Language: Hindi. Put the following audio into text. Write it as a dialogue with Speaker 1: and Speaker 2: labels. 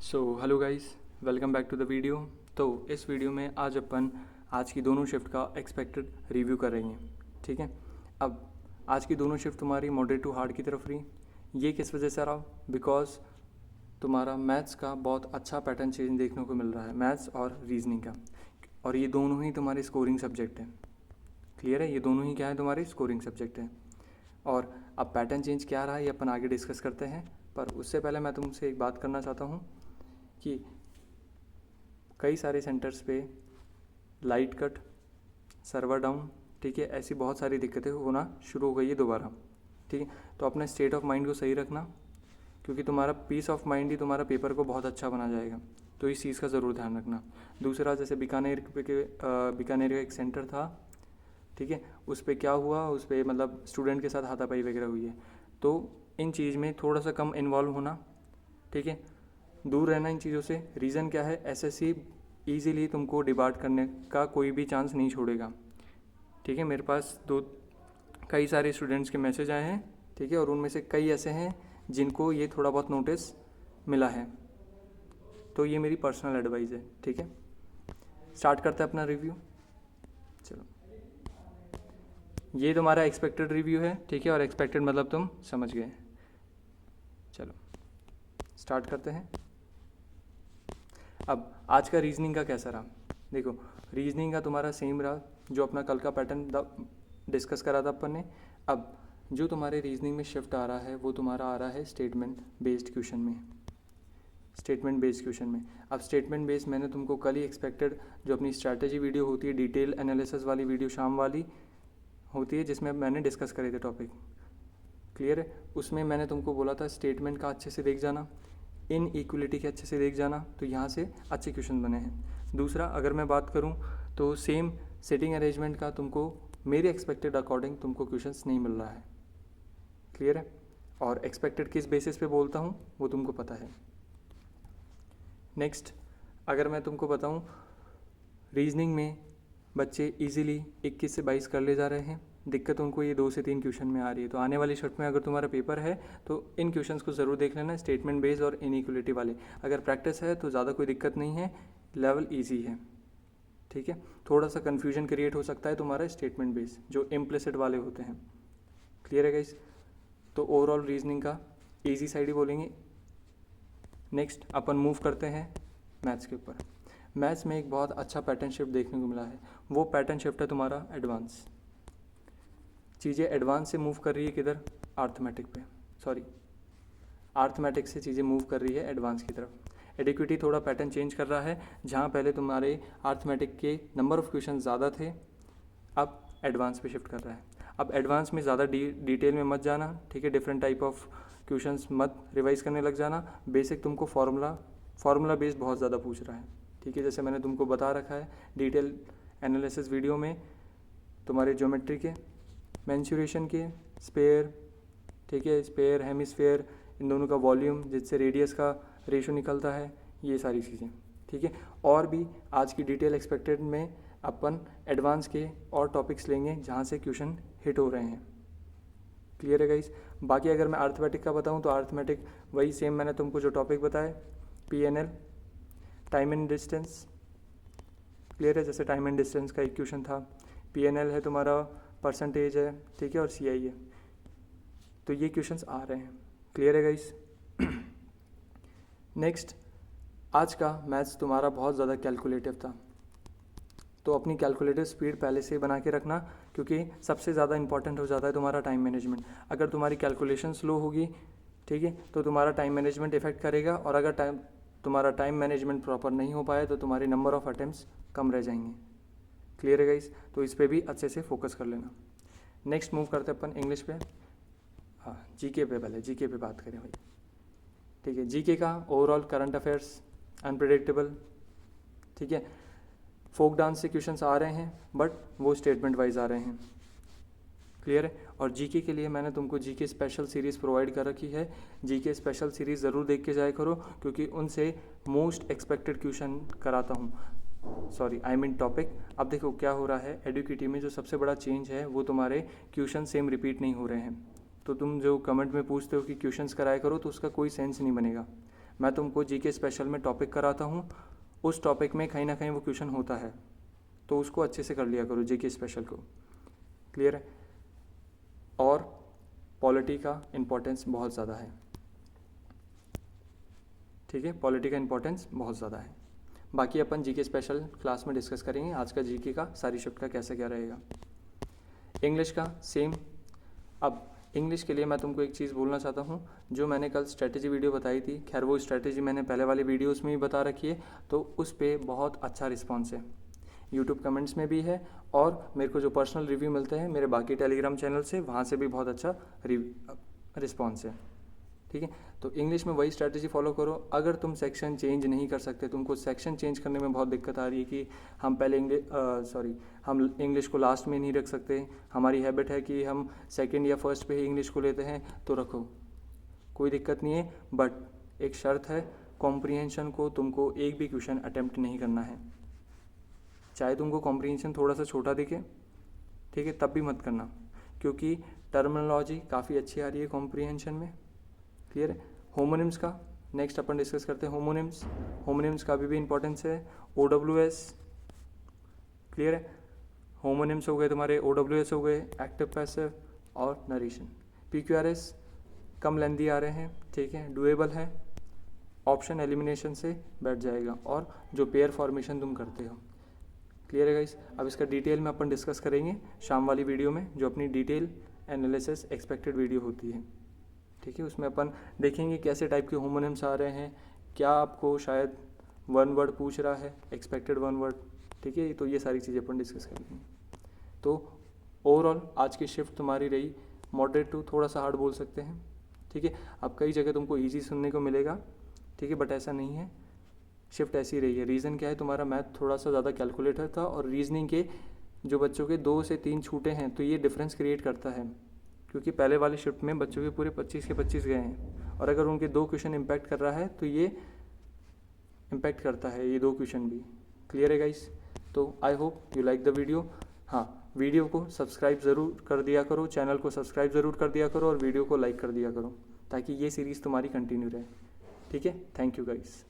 Speaker 1: Hello guys, welcome back to the video. तो इस वीडियो में आज अपन आज की दोनों शिफ्ट का एक्सपेक्टेड रिव्यू करेंगे। ठीक है। अब आज की दोनों शिफ्ट तुम्हारी मॉडरेट टू हार्ड की तरफ रही। ये किस वजह से रहा? बिकॉज तुम्हारा मैथ्स का बहुत अच्छा पैटर्न चेंज देखने को मिल रहा है, मैथ्स और रीजनिंग का। और ये दोनों ही तुम्हारे स्कोरिंग सब्जेक्ट हैं। क्लियर है? ये दोनों ही क्या है, तुम्हारे स्कोरिंग सब्जेक्ट हैं। और अब पैटर्न चेंज क्या रहा ये अपन आगे डिस्कस करते हैं, पर उससे पहले मैं तुमसे एक बात करना चाहता हूँ कि कई सारे सेंटर्स पे लाइट कट, सर्वर डाउन, ठीक है, ऐसी बहुत सारी दिक्कतें होना शुरू हो गई है दोबारा। ठीक है, तो अपने स्टेट ऑफ माइंड को सही रखना, क्योंकि तुम्हारा पीस ऑफ माइंड ही तुम्हारा पेपर को बहुत अच्छा बना जाएगा। तो इस चीज़ का ज़रूर ध्यान रखना। दूसरा, जैसे बीकानेर बीकानेर का एक सेंटर था, ठीक है, उस पर क्या हुआ, उस पर मतलब स्टूडेंट के साथ हाथापाई वगैरह हुई है। तो इन चीज़ में थोड़ा सा कम इन्वॉल्व होना, ठीक है, दूर रहना इन चीज़ों से। रीज़न क्या है, एसएससी ईजीली तुमको डिबार्ट करने का कोई भी चांस नहीं छोड़ेगा। ठीक है, मेरे पास कई सारे स्टूडेंट्स के मैसेज आए हैं, ठीक है, और उनमें से कई ऐसे हैं जिनको ये थोड़ा बहुत नोटिस मिला है। तो ये मेरी पर्सनल एडवाइस है। ठीक है, स्टार्ट करते हैं अपना रिव्यू। चलो, ये तुम्हारा एक्सपेक्टेड रिव्यू है, ठीक है, और एक्सपेक्टेड मतलब तुम समझ गए। चलो स्टार्ट करते हैं। अब आज का रीजनिंग का कैसा रहा? देखो, रीजनिंग का तुम्हारा सेम रहा जो अपना कल का पैटर्न डिस्कस करा था अपन ने। अब जो तुम्हारे रीजनिंग में शिफ्ट आ रहा है वो तुम्हारा आ रहा है स्टेटमेंट बेस्ड क्वेश्चन में। स्टेटमेंट बेस्ड क्वेश्चन में अब स्टेटमेंट बेस्ड मैंने तुमको कल ही एक्सपेक्टेड जो अपनी स्ट्रैटेजी वीडियो होती है, डिटेल एनालिसिस वाली वीडियो शाम वाली होती है, जिसमें मैंने डिस्कस करे थे टॉपिक। क्लियर है? उसमें मैंने तुमको बोला था स्टेटमेंट का अच्छे से देख जाना, इन इक्वलिटी के अच्छे से देख जाना, तो यहाँ से अच्छे क्वेश्चन बने हैं। दूसरा, अगर मैं बात करूँ तो सेम सेटिंग अरेंजमेंट का तुमको मेरे एक्सपेक्टेड अकॉर्डिंग तुमको क्वेश्चंस नहीं मिल रहा है। क्लियर है? और एक्सपेक्टेड किस बेसिस पे बोलता हूँ वो तुमको पता है। नेक्स्ट, अगर मैं तुमको बताऊँ, रीजनिंग में बच्चे इजीली 21 से 22 कर ले जा रहे हैं। दिक्कत उनको ये 2 से 3 क्वेश्चन में आ रही है। तो आने वाली शिफ्ट में अगर तुम्हारा पेपर है तो इन क्वेश्चंस को ज़रूर देख लेना, स्टेटमेंट बेस्ड और इनइक्वलिटी वाले। अगर प्रैक्टिस है तो ज़्यादा कोई दिक्कत नहीं है, लेवल ईजी है। ठीक है, थोड़ा सा कन्फ्यूजन क्रिएट हो सकता है तुम्हारा स्टेटमेंट बेस्ड जो इम्प्लिसिट वाले होते हैं। क्लियर है गाइस? तो ओवरऑल रीजनिंग का ईजी साइड ही बोलेंगे। नेक्स्ट अपन मूव करते हैं मैथ्स के ऊपर। मैथ्स में एक बहुत अच्छा पैटर्न शिफ्ट देखने को मिला है। वो पैटर्न शिफ्ट है तुम्हारा एडवांस। चीज़ें एडवांस से मूव कर रही है किधर? आर्थमेटिक पे, सॉरी, आर्थमेटिक से चीज़ें मूव कर रही है एडवांस की तरफ। एडिक्विटी थोड़ा पैटर्न चेंज कर रहा है, जहाँ पहले तुम्हारे आर्थमेटिक के नंबर ऑफ़ क्वेश्चन ज़्यादा थे, अब एडवांस पे शिफ्ट कर रहा है। अब एडवांस में ज़्यादा डिटेल में मत जाना, ठीक है, डिफरेंट टाइप ऑफ क्वेश्चंस मत रिवाइज करने लग जाना। बेसिक तुमको फार्मूला बेस्ड बहुत ज़्यादा पूछ रहा है। ठीक है, जैसे मैंने तुमको बता रखा है डिटेल एनालिसिस वीडियो में, तुम्हारे ज्योमेट्री के, मेंसुरेशन के, स्पेयर, ठीक है, स्पेयर, हेमिस्फेयर, इन दोनों का वॉल्यूम जिससे रेडियस का रेशो निकलता है, ये सारी चीज़ें। ठीक है, और भी आज की डिटेल एक्सपेक्टेड में अपन एडवांस के और टॉपिक्स लेंगे जहाँ से क्वेश्चन हिट हो रहे हैं। क्लियर है गाइस? बाकी अगर मैं अर्थमेटिक का बताऊँ तो अर्थमेटिक वही सेम मैंने तुमको जो टॉपिक बताए, PNL, time and distance. Clear है? जैसे टाइम एंड डिस्टेंस का एक क्वेश्चन था, PNL है तुम्हारा परसेंटेज है, ठीक है, और CI है। तो ये क्वेश्चंस आ रहे हैं। क्लियर है गाइस? नेक्स्ट, आज का मैथ्स तुम्हारा बहुत ज़्यादा कैलकुलेटिव था, तो अपनी कैलकुलेटिव स्पीड पहले से बना के रखना, क्योंकि सबसे ज़्यादा इंपॉर्टेंट हो जाता है तुम्हारा टाइम मैनेजमेंट। अगर तुम्हारी कैलकुलेशन स्लो होगी, ठीक है, तो तुम्हारा टाइम मैनेजमेंट इफेक्ट करेगा, और अगर तुम्हारा टाइम मैनेजमेंट प्रॉपर नहीं हो पाए तो तुम्हारे नंबर ऑफ अटेम्प्ट्स कम रह जाएंगे। क्लियर है गाइस? तो इस पर भी अच्छे से फोकस कर लेना। नेक्स्ट मूव करते हैं अपन इंग्लिश पे। हाँ, जीके पे, पहले जीके पे बात करें भाई। ठीक है, जीके का ओवरऑल करंट अफेयर्स अनप्रेडिक्टेबल, ठीक है, फोक डांस से क्वेश्चंस आ रहे हैं बट वो स्टेटमेंट वाइज आ रहे हैं। क्लियर है? और जीके के लिए मैंने तुमको जीके स्पेशल सीरीज़ प्रोवाइड कर रखी है। जीके स्पेशल सीरीज़ ज़रूर देख के जाया करो, क्योंकि उनसे मोस्ट एक्सपेक्टेड क्वेश्चन कराता हूँ, सॉरी आई मीन टॉपिक। अब देखो क्या हो रहा है, एडुकेटी में जो सबसे बड़ा चेंज है वो तुम्हारे क्वेश्चन सेम रिपीट नहीं हो रहे हैं। तो तुम जो कमेंट में पूछते हो कि क्वेश्चंस कराया करो, तो उसका कोई सेंस नहीं बनेगा। मैं तुमको जीके स्पेशल में टॉपिक कराता हूँ, उस टॉपिक में कहीं ना कहीं वो क्वेश्चन होता है, तो उसको अच्छे से कर लिया करो जीके स्पेशल को। क्लियर है? और पॉलिटी का इम्पोर्टेंस बहुत ज़्यादा है, ठीक है, पॉलिटी का इम्पोर्टेंस बहुत ज़्यादा है। बाकी अपन जीके स्पेशल क्लास में डिस्कस करेंगे आज का जीके का सारी शिफ्ट का कैसे क्या रहेगा। इंग्लिश का सेम। अब इंग्लिश के लिए मैं तुमको एक चीज़ बोलना चाहता हूँ, जो मैंने कल स्ट्रेटेजी वीडियो बताई थी, खैर वो स्ट्रेटेजी मैंने पहले वाले वीडियोस में भी बता रखी है, तो उस पर बहुत अच्छा रिस्पॉन्स है, यूट्यूब कमेंट्स में भी है, और मेरे को जो पर्सनल रिव्यू मिलते हैं मेरे बाकी टेलीग्राम चैनल से, वहाँ से भी बहुत अच्छा रिस्पॉन्स है, ठीक है। तो इंग्लिश में वही स्ट्रैटेजी फॉलो करो। अगर तुम सेक्शन चेंज नहीं कर सकते, तुमको सेक्शन चेंज करने में बहुत दिक्कत आ रही है कि हम पहले हम इंग्लिश को लास्ट में नहीं रख सकते, हमारी हैबिट है कि हम सेकंड या फर्स्ट पे ही इंग्लिश को लेते हैं, तो रखो, कोई दिक्कत नहीं है। बट एक शर्त है, कॉम्प्रीहेंशन को तुमको एक भी क्वेश्चन अटेम्प्ट नहीं करना है, चाहे तुमको कॉम्प्रीहेंशन थोड़ा सा छोटा दिखे, ठीक है, तब भी मत करना, क्योंकि टर्मिनोलॉजी काफ़ी अच्छी आ रही है कॉम्प्रीहेंशन में। क्लियर है? होमोनिम्स का नेक्स्ट अपन डिस्कस करते हैं। होमोनिम्स का भी इंपॉर्टेंस है। OWS, क्लियर है? होमोनिम्स हो गए तुम्हारे, OWS हो गए, एक्टिव पैसिव और नरेशन। PQRS कम लेंदी आ रहे हैं, ठीक है, डुएबल है, ऑप्शन एलिमिनेशन से बैठ जाएगा, और जो पेयर फॉर्मेशन तुम करते हो। क्लियर है गाइस? अब इसका डिटेल में अपन डिस्कस करेंगे शाम वाली वीडियो में, जो अपनी डिटेल एनालिसिस एक्सपेक्टेड वीडियो होती है, ठीक है। उसमें अपन देखेंगे कैसे टाइप के होमोनिम्स आ रहे हैं, क्या आपको शायद वन वर्ड पूछ रहा है, एक्सपेक्टेड वन वर्ड, ठीक है, तो ये सारी चीज़ें अपन डिस्कस करेंगे। तो ओवरऑल आज की शिफ्ट तुम्हारी रही मॉडरेट टू थोड़ा सा हार्ड बोल सकते हैं, ठीक है। अब कई जगह तुमको ईजी सुनने को मिलेगा, ठीक है, बट ऐसा नहीं है, शिफ्ट ऐसी रही है। रीज़न क्या है, तुम्हारा मैथ थोड़ा सा ज़्यादा कैलकुलेटर था, और रीजनिंग के जो बच्चों के 2 से 3 छूटे हैं, तो ये डिफरेंस क्रिएट करता है, क्योंकि पहले वाली शिफ्ट में बच्चों के पूरे 25 के 25 गए हैं, और अगर उनके 2 क्वेश्चन इम्पैक्ट कर रहा है तो ये इम्पैक्ट करता है, ये 2 क्वेश्चन भी। क्लियर है गाइस? तो I hope you like the video. हाँ, वीडियो को सब्सक्राइब ज़रूर कर दिया करो, चैनल को सब्सक्राइब ज़रूर कर दिया करो, और वीडियो को लाइक कर दिया करो, ताकि ये सीरीज़ तुम्हारी कंटिन्यू रहे, ठीक है। Thank you guys.